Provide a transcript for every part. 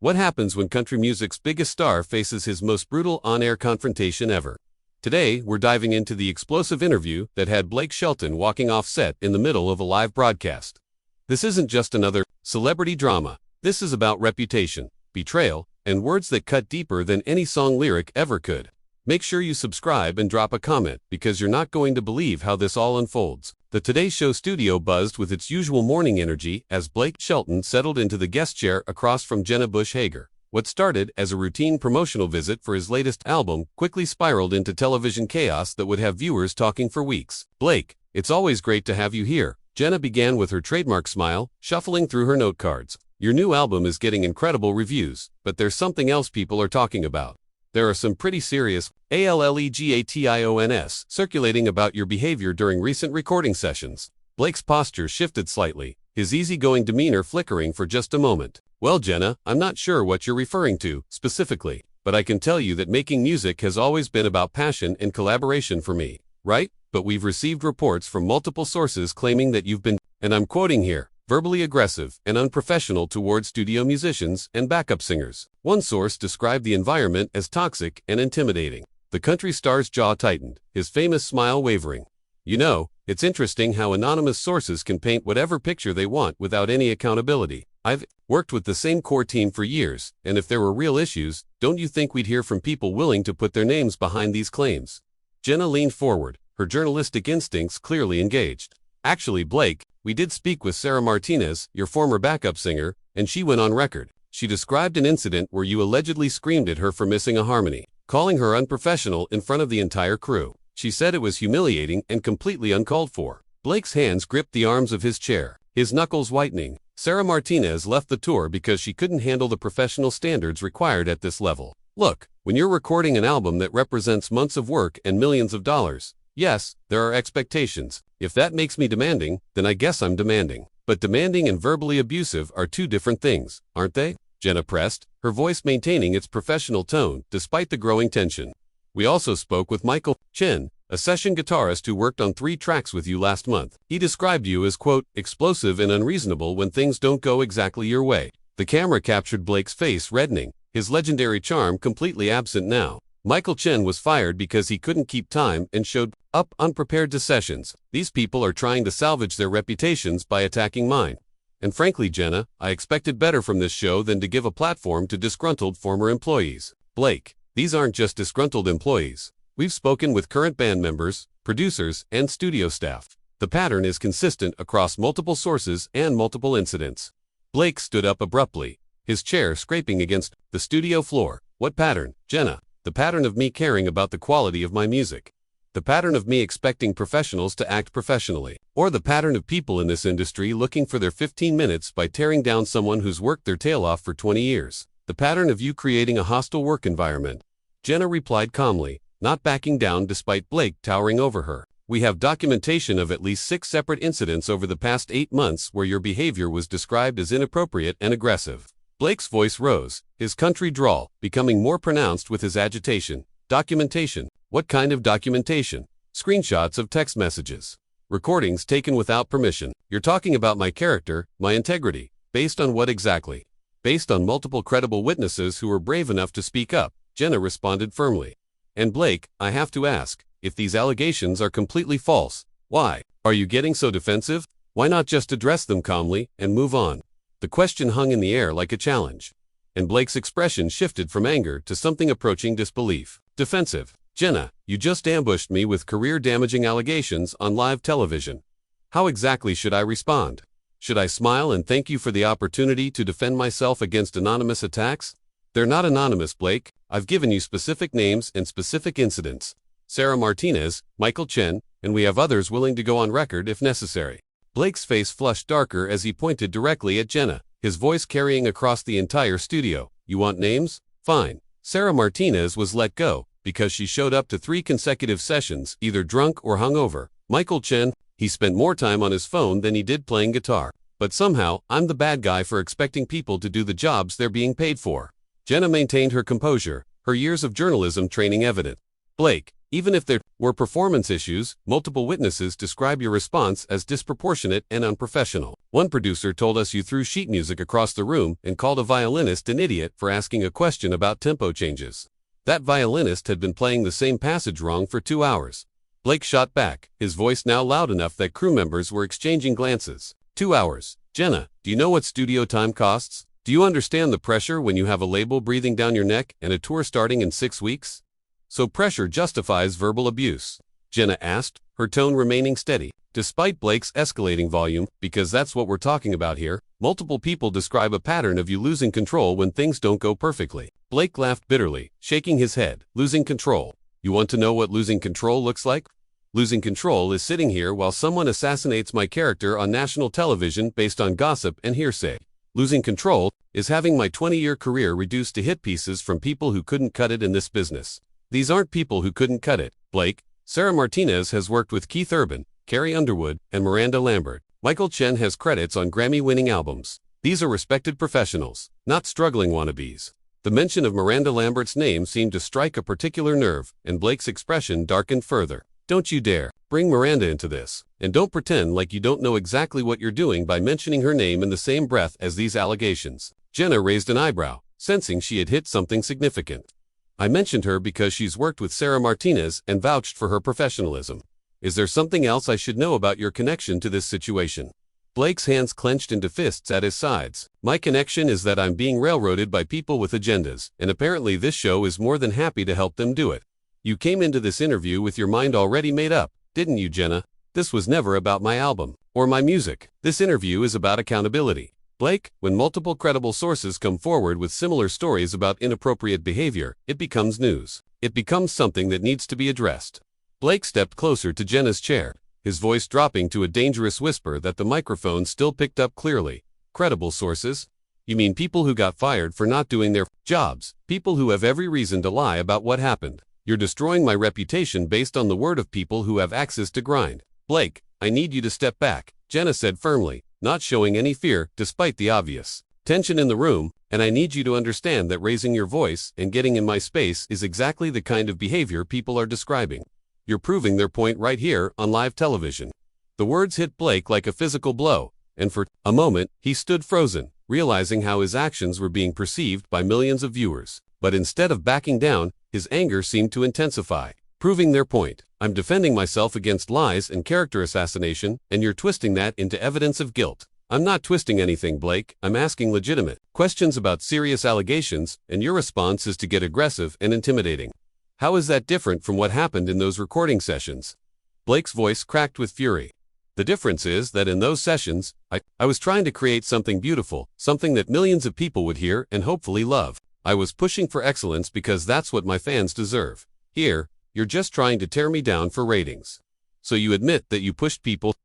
What happens when country music's biggest star faces his most brutal on-air confrontation ever? Today, we're diving into the explosive interview that had Blake Shelton walking off set in the middle of a live broadcast. This isn't just another celebrity drama. This is about reputation, betrayal, and words that cut deeper than any song lyric ever could. Make sure you subscribe and drop a comment because you're not going to believe how this all unfolds. The Today Show studio buzzed with its usual morning energy as Blake Shelton settled into the guest chair across from Jenna Bush Hager. What started as a routine promotional visit for his latest album quickly spiraled into television chaos that would have viewers talking for weeks. "Blake, it's always great to have you here," Jenna began with her trademark smile, shuffling through her note cards. "Your new album is getting incredible reviews, but there's something else people are talking about. There are some pretty serious allegations circulating about your behavior during recent recording sessions." Blake's posture shifted slightly, his easygoing demeanor flickering for just a moment. "Well, Jenna, I'm not sure what you're referring to specifically, but I can tell you that making music has always been about passion and collaboration for me, right? But we've received reports from multiple sources claiming that you've been, and I'm quoting here, verbally aggressive and unprofessional toward studio musicians and backup singers." One source described the environment as toxic and intimidating. The country star's jaw tightened, his famous smile wavering. "You know, it's interesting how anonymous sources can paint whatever picture they want without any accountability. I've worked with the same core team for years, and if there were real issues, don't you think we'd hear from people willing to put their names behind these claims?" Jenna leaned forward, her journalistic instincts clearly engaged. "Actually, Blake, we did speak with Sarah Martinez, your former backup singer, and she went on record. She described an incident where you allegedly screamed at her for missing a harmony, calling her unprofessional in front of the entire crew. She said it was humiliating and completely uncalled for." Blake's hands gripped the arms of his chair, his knuckles whitening. "Sarah Martinez left the tour because she couldn't handle the professional standards required at this level. Look, when you're recording an album that represents months of work and millions of dollars, yes, there are expectations. If that makes me demanding, then I guess I'm demanding. But demanding and verbally abusive are two different things, aren't they?" Jenna pressed, her voice maintaining its professional tone despite the growing tension. "We also spoke with Michael Chen, a session guitarist who worked on 3 tracks with you last month. He described you as, quote, explosive and unreasonable when things don't go exactly your way." The camera captured Blake's face reddening, his legendary charm completely absent now. Michael Chen was fired because he couldn't keep time and showed up unprepared to sessions. These people are trying to salvage their reputations by attacking mine. And frankly, Jenna, I expected better from this show than to give a platform to disgruntled former employees. "Blake, these aren't just disgruntled employees. We've spoken with current band members, producers, and studio staff. The pattern is consistent across multiple sources and multiple incidents." Blake stood up abruptly, his chair scraping against the studio floor. "What pattern, Jenna?" "The pattern of me caring about the quality of my music. The pattern of me expecting professionals to act professionally. Or the pattern of people in this industry looking for their 15 minutes by tearing down someone who's worked their tail off for 20 years. The pattern of you creating a hostile work environment." Jenna replied calmly, not backing down despite Blake towering over her. "We have documentation of at least 6 separate incidents over the past 8 months where your behavior was described as inappropriate and aggressive." Blake's voice rose, his country drawl becoming more pronounced with his agitation. "Documentation? What kind of documentation?" "Screenshots of text messages. Recordings taken without permission. You're talking about my character, my integrity. Based on what exactly?" "Based on multiple credible witnesses who were brave enough to speak up," Jenna responded firmly. "And Blake, I have to ask, if these allegations are completely false, why are you getting so defensive? Why not just address them calmly and move on?" The question hung in the air like a challenge, and Blake's expression shifted from anger to something approaching disbelief. "Defensive? Jenna, you just ambushed me with career-damaging allegations on live television. How exactly should I respond? Should I smile and thank you for the opportunity to defend myself against anonymous attacks? They're not anonymous, Blake. I've given you specific names and specific incidents. Sarah Martinez, Michael Chen, and we have others willing to go on record if necessary." Blake's face flushed darker as he pointed directly at Jenna, his voice carrying across the entire studio. "You want names? Fine. Sarah Martinez was let go because she showed up to 3 consecutive sessions, either drunk or hungover. Michael Chen, he spent more time on his phone than he did playing guitar. But somehow, I'm the bad guy for expecting people to do the jobs they're being paid for." Jenna maintained her composure, her years of journalism training evident. "Blake, Even if there were performance issues, multiple witnesses describe your response as disproportionate and unprofessional. One producer told us you threw sheet music across the room and called a violinist an idiot for asking a question about tempo changes. That violinist had been playing the same passage wrong for 2 hours. Blake shot back, his voice now loud enough that crew members were exchanging glances. 2 hours. Jenna, do you know what studio time costs? Do you understand the pressure when you have a label breathing down your neck and a tour starting in 6 weeks? So pressure justifies verbal abuse? Jenna asked, her tone remaining steady. Despite Blake's escalating volume, because that's what we're talking about here, multiple people describe a pattern of you losing control when things don't go perfectly. Blake laughed bitterly, shaking his head. Losing control. You want to know what losing control looks like? Losing control is sitting here while someone assassinates my character on national television based on gossip and hearsay. Losing control is having my 20-year career reduced to hit pieces from people who couldn't cut it in this business. These aren't people who couldn't cut it, Blake. Sarah Martinez has worked with Keith Urban, Carrie Underwood, and Miranda Lambert. Michael Chen has credits on Grammy-winning albums. These are respected professionals, not struggling wannabes. The mention of Miranda Lambert's name seemed to strike a particular nerve, and Blake's expression darkened further. Don't you dare bring Miranda into this, and don't pretend like you don't know exactly what you're doing by mentioning her name in the same breath as these allegations. Jenna raised an eyebrow, sensing she had hit something significant. I mentioned her because she's worked with Sarah Martinez and vouched for her professionalism. Is there something else I should know about your connection to this situation? Blake's hands clenched into fists at his sides. My connection is that I'm being railroaded by people with agendas, and apparently this show is more than happy to help them do it. You came into this interview with your mind already made up, didn't you, Jenna? This was never about my album or my music. This interview is about accountability. Blake, when multiple credible sources come forward with similar stories about inappropriate behavior, it becomes news. It becomes something that needs to be addressed. Blake stepped closer to Jenna's chair, his voice dropping to a dangerous whisper that the microphone still picked up clearly. Credible sources? You mean people who got fired for not doing their jobs, people who have every reason to lie about what happened. You're destroying my reputation based on the word of people who have access to grind. Blake, I need you to step back, Jenna said firmly, not showing any fear despite the obvious tension in the room, and I need you to understand that raising your voice and getting in my space is exactly the kind of behavior people are describing. You're proving their point right here on live television. The words hit Blake like a physical blow, and for a moment, he stood frozen, realizing how his actions were being perceived by millions of viewers. But instead of backing down, his anger seemed to intensify. Proving their point. I'm defending myself against lies and character assassination, and you're twisting that into evidence of guilt. I'm not twisting anything, Blake. I'm asking legitimate questions about serious allegations, and your response is to get aggressive and intimidating. How is that different from what happened in those recording sessions? Blake's voice cracked with fury. The difference is that in those sessions, I was trying to create something beautiful, something that millions of people would hear and hopefully love. I was pushing for excellence because that's what my fans deserve. Here, you're just trying to tear me down for ratings. So you admit that you pushed people,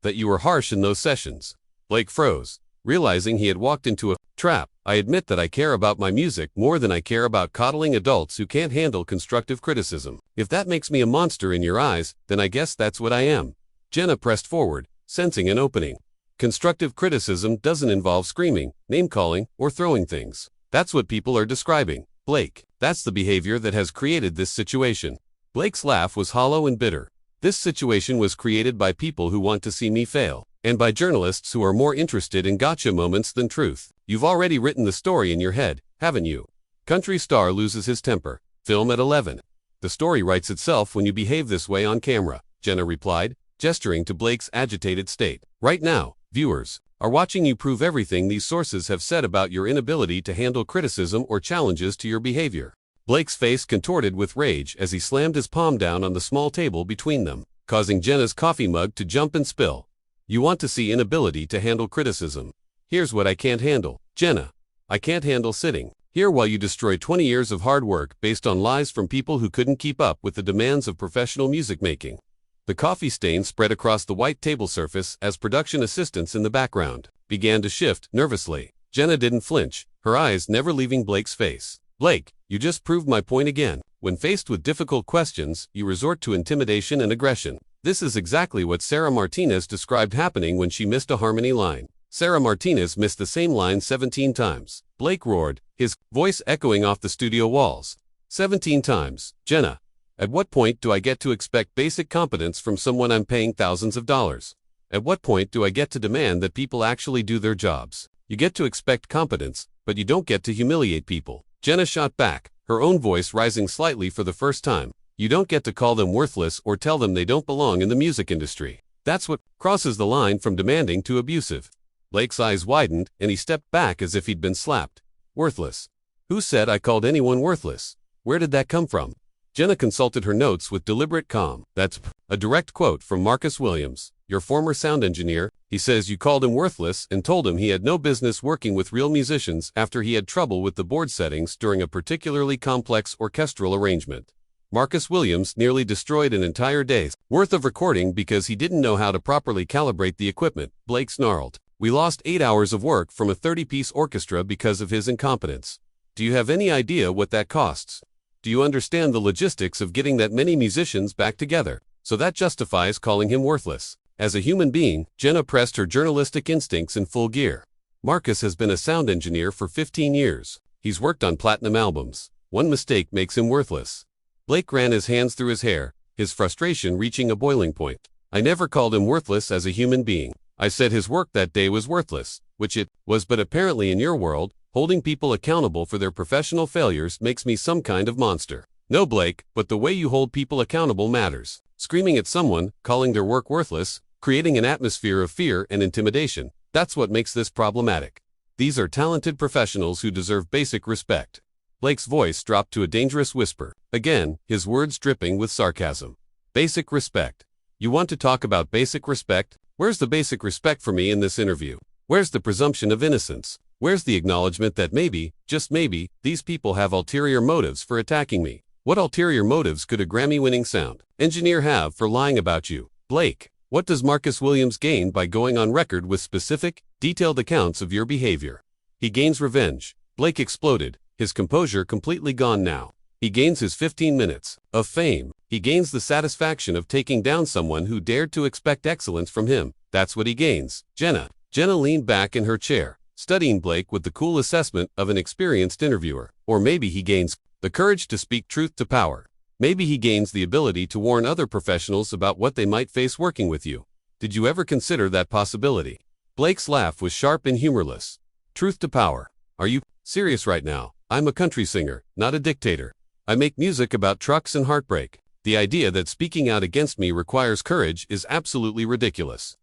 that you were harsh in those sessions. Blake froze, realizing he had walked into a trap. I admit that I care about my music more than I care about coddling adults who can't handle constructive criticism. If that makes me a monster in your eyes, then I guess that's what I am. Jenna pressed forward, sensing an opening. Constructive criticism doesn't involve screaming, name-calling, or throwing things. That's what people are describing. Blake, that's the behavior that has created this situation. Blake's laugh was hollow and bitter. This situation was created by people who want to see me fail, and by journalists who are more interested in gotcha moments than truth. You've already written the story in your head, haven't you? Country star loses his temper. Film at 11. The story writes itself when you behave this way on camera, Jenna replied, gesturing to Blake's agitated state. Right now, viewers are watching you prove everything these sources have said about your inability to handle criticism or challenges to your behavior. Blake's face contorted with rage as he slammed his palm down on the small table between them, causing Jenna's coffee mug to jump and spill. You want to see inability to handle criticism. Here's what I can't handle. Jenna, I can't handle sitting here while you destroy 20 years of hard work based on lies from people who couldn't keep up with the demands of professional music making. The coffee stain spread across the white table surface as production assistants in the background began to shift nervously. Jenna didn't flinch, her eyes never leaving Blake's face. Blake, you just proved my point again. When faced with difficult questions, you resort to intimidation and aggression. This is exactly what Sarah Martinez described happening when she missed a harmony line. Sarah Martinez missed the same line 17 times. Blake roared, his voice echoing off the studio walls. 17 times. Jenna, At what point do I get to expect basic competence from someone I'm paying thousands of dollars? At what point do I get to demand that people actually do their jobs? You get to expect competence, but you don't get to humiliate people. Jenna shot back, her own voice rising slightly for the first time. You don't get to call them worthless or tell them they don't belong in the music industry. That's what crosses the line from demanding to abusive. Blake's eyes widened, and he stepped back as if he'd been slapped. Worthless. Who said I called anyone worthless? Where did that come from? Jenna consulted her notes with deliberate calm. That's a direct quote from Marcus Williams, your former sound engineer. He says you called him worthless and told him he had no business working with real musicians after he had trouble with the board settings during a particularly complex orchestral arrangement. Marcus Williams nearly destroyed an entire day's worth of recording because he didn't know how to properly calibrate the equipment, Blake snarled. We lost 8 hours of work from a 30-piece orchestra because of his incompetence. Do you have any idea what that costs? Do you understand the logistics of getting that many musicians back together? So that justifies calling him worthless. As a human being, Jenna pressed her journalistic instincts in full gear. Marcus has been a sound engineer for 15 years. He's worked on platinum albums. One mistake makes him worthless. Blake ran his hands through his hair, his frustration reaching a boiling point. I never called him worthless as a human being. I said his work that day was worthless, which it was, but apparently in your world, holding people accountable for their professional failures makes me some kind of monster. No, Blake, but the way you hold people accountable matters. Screaming at someone, calling their work worthless, creating an atmosphere of fear and intimidation, that's what makes this problematic. These are talented professionals who deserve basic respect. Blake's voice dropped to a dangerous whisper, again, his words dripping with sarcasm. Basic respect. You want to talk about basic respect? Where's the basic respect for me in this interview? Where's the presumption of innocence? Where's the acknowledgement that maybe, just maybe, these people have ulterior motives for attacking me? What ulterior motives could a Grammy-winning sound engineer have for lying about you? Blake, what does Marcus Williams gain by going on record with specific, detailed accounts of your behavior? He gains revenge. Blake exploded, his composure completely gone now. He gains his 15 minutes of fame. He gains the satisfaction of taking down someone who dared to expect excellence from him. That's what he gains. Jenna leaned back in her chair, studying Blake with the cool assessment of an experienced interviewer. Or maybe he gains the courage to speak truth to power. Maybe he gains the ability to warn other professionals about what they might face working with you. Did you ever consider that possibility? Blake's laugh was sharp and humorless. Truth to power. Are you serious right now? I'm a country singer, not a dictator. I make music about trucks and heartbreak. The idea that speaking out against me requires courage is absolutely ridiculous.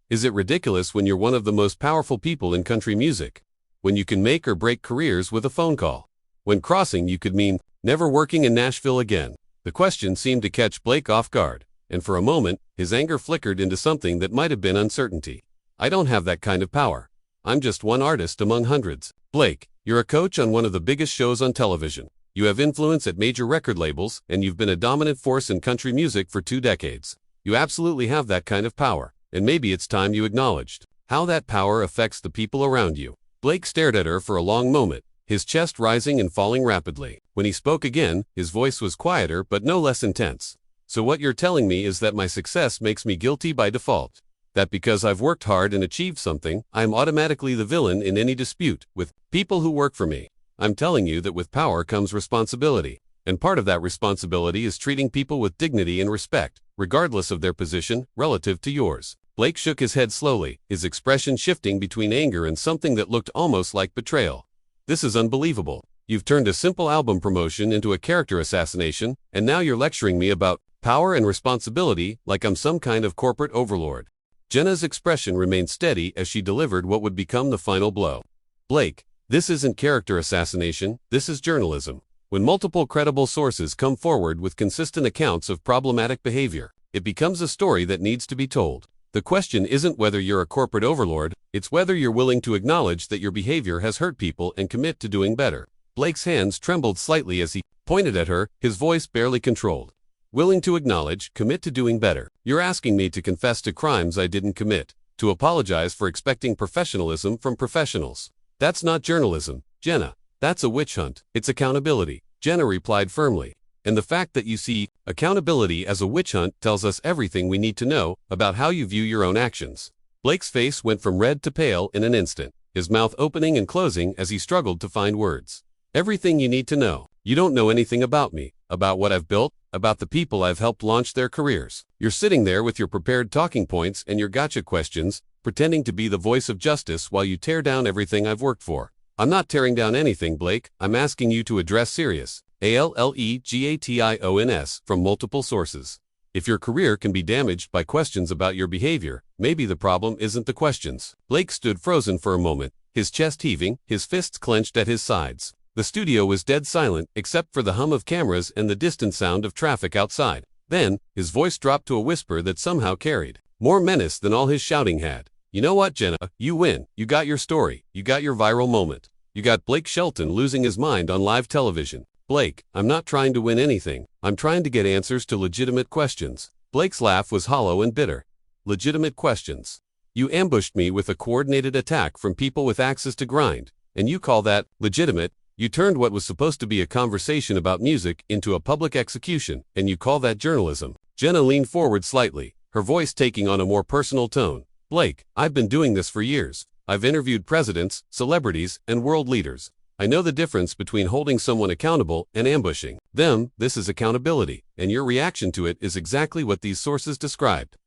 Is it ridiculous when you're one of the most powerful people in country music? When you can make or break careers with a phone call? When crossing you could mean never working in Nashville again? The question seemed to catch Blake off guard, and for a moment, his anger flickered into something that might have been uncertainty. I don't have that kind of power. I'm just one artist among hundreds. Blake, you're a coach on one of the biggest shows on television. You have influence at major record labels, and you've been a dominant force in country music for 2 decades. You absolutely have that kind of power, and maybe it's time you acknowledged how that power affects the people around you. Blake stared at her for a long moment, his chest rising and falling rapidly. When he spoke again, his voice was quieter but no less intense. So what you're telling me is that my success makes me guilty by default. That because I've worked hard and achieved something, I'm automatically the villain in any dispute with people who work for me. I'm telling you that with power comes responsibility, and part of that responsibility is treating people with dignity and respect, regardless of their position, relative to yours. Blake shook his head slowly, his expression shifting between anger and something that looked almost like betrayal. This is unbelievable. You've turned a simple album promotion into a character assassination, and now you're lecturing me about power and responsibility like I'm some kind of corporate overlord. Jenna's expression remained steady as she delivered what would become the final blow. Blake, this isn't character assassination, this is journalism. When multiple credible sources come forward with consistent accounts of problematic behavior, it becomes a story that needs to be told. The question isn't whether you're a corporate overlord, it's whether you're willing to acknowledge that your behavior has hurt people and commit to doing better. Blake's hands trembled slightly as he pointed at her, his voice barely controlled. Willing to acknowledge, commit to doing better. You're asking me to confess to crimes I didn't commit, to apologize for expecting professionalism from professionals. That's not journalism, Jenna. That's a witch hunt. It's accountability, Jenna replied firmly. And the fact that you see accountability as a witch hunt tells us everything we need to know about how you view your own actions. Blake's face went from red to pale in an instant, his mouth opening and closing as he struggled to find words. Everything you need to know. You don't know anything about me, about what I've built, about the people I've helped launch their careers. You're sitting there with your prepared talking points and your gotcha questions, pretending to be the voice of justice while you tear down everything I've worked for. I'm not tearing down anything, Blake. I'm asking you to address serious, allegations, from multiple sources. If your career can be damaged by questions about your behavior, maybe the problem isn't the questions. Blake stood frozen for a moment, his chest heaving, his fists clenched at his sides. The studio was dead silent, except for the hum of cameras and the distant sound of traffic outside. Then, his voice dropped to a whisper that somehow carried more menace than all his shouting had. You know what, Jenna? You win. You got your story. You got your viral moment. You got Blake Shelton losing his mind on live television. Blake, I'm not trying to win anything. I'm trying to get answers to legitimate questions. Blake's laugh was hollow and bitter. Legitimate questions. You ambushed me with a coordinated attack from people with axes to grind, and you call that legitimate? You turned what was supposed to be a conversation about music into a public execution, and you call that journalism? Jenna leaned forward slightly, her voice taking on a more personal tone. Blake, I've been doing this for years. I've interviewed presidents, celebrities, and world leaders. I know the difference between holding someone accountable and ambushing them. This is accountability, and your reaction to it is exactly what these sources described.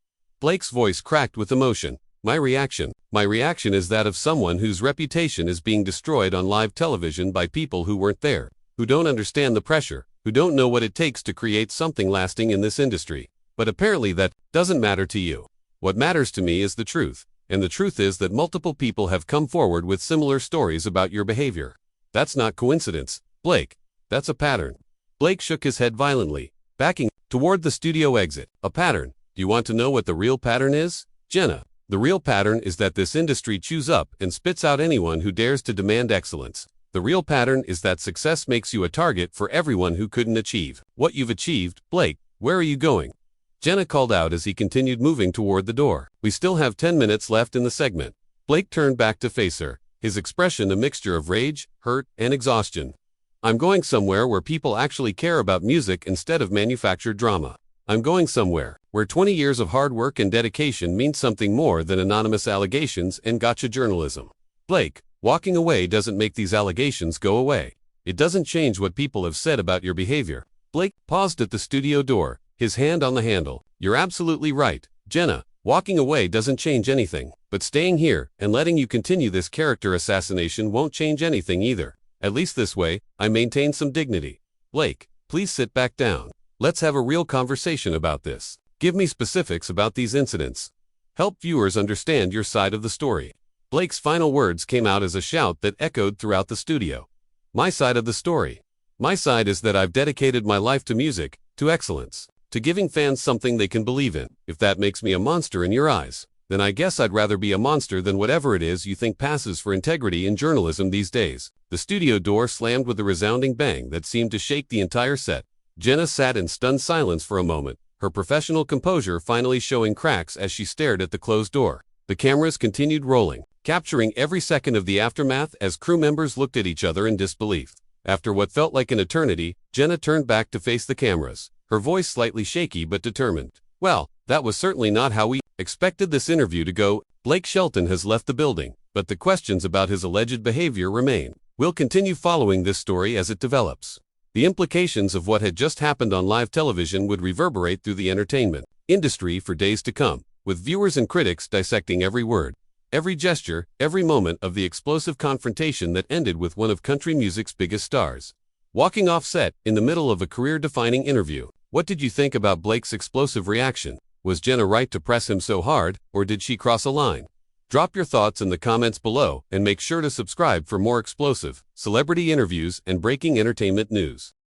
Blake's voice cracked with emotion. My reaction is that of someone whose reputation is being destroyed on live television by people who weren't there, who don't understand the pressure, who don't know what it takes to create something lasting in this industry. But apparently that doesn't matter to you. What matters to me is the truth, and the truth is that multiple people have come forward with similar stories about your behavior. That's not coincidence, Blake. That's a pattern. Blake shook his head violently, backing toward the studio exit. A pattern? Do you want to know what the real pattern is? Jenna, the real pattern is that this industry chews up and spits out anyone who dares to demand excellence. The real pattern is that success makes you a target for everyone who couldn't achieve what you've achieved. Blake, where are you going? Jenna called out as he continued moving toward the door. We still have 10 minutes left in the segment. Blake turned back to face her, his expression a mixture of rage, hurt, and exhaustion. I'm going somewhere where people actually care about music instead of manufactured drama. I'm going somewhere where 20 years of hard work and dedication means something more than anonymous allegations and gotcha journalism. Blake, walking away doesn't make these allegations go away. It doesn't change what people have said about your behavior. Blake paused at the studio door, his hand on the handle. You're absolutely right, Jenna. Walking away doesn't change anything, but staying here and letting you continue this character assassination won't change anything either. At least this way, I maintain some dignity. Blake, please sit back down. Let's have a real conversation about this. Give me specifics about these incidents. Help viewers understand your side of the story. Blake's final words came out as a shout that echoed throughout the studio. My side of the story. My side is that I've dedicated my life to music, to excellence, to giving fans something they can believe in. If that makes me a monster in your eyes, then I guess I'd rather be a monster than whatever it is you think passes for integrity in journalism these days. The studio door slammed with a resounding bang that seemed to shake the entire set. Jenna sat in stunned silence for a moment, her professional composure finally showing cracks as she stared at the closed door. The cameras continued rolling, capturing every second of the aftermath as crew members looked at each other in disbelief. After what felt like an eternity, Jenna turned back to face the cameras, her voice slightly shaky but determined. Well, that was certainly not how we expected this interview to go. Blake Shelton has left the building, but the questions about his alleged behavior remain. We'll continue following this story as it develops. The implications of what had just happened on live television would reverberate through the entertainment industry for days to come, with viewers and critics dissecting every word, every gesture, every moment of the explosive confrontation that ended with one of country music's biggest stars walking off set in the middle of a career-defining interview. What did you think about Blake's explosive reaction? Was Jenna right to press him so hard, or did she cross a line? Drop your thoughts in the comments below and make sure to subscribe for more explosive celebrity interviews and breaking entertainment news.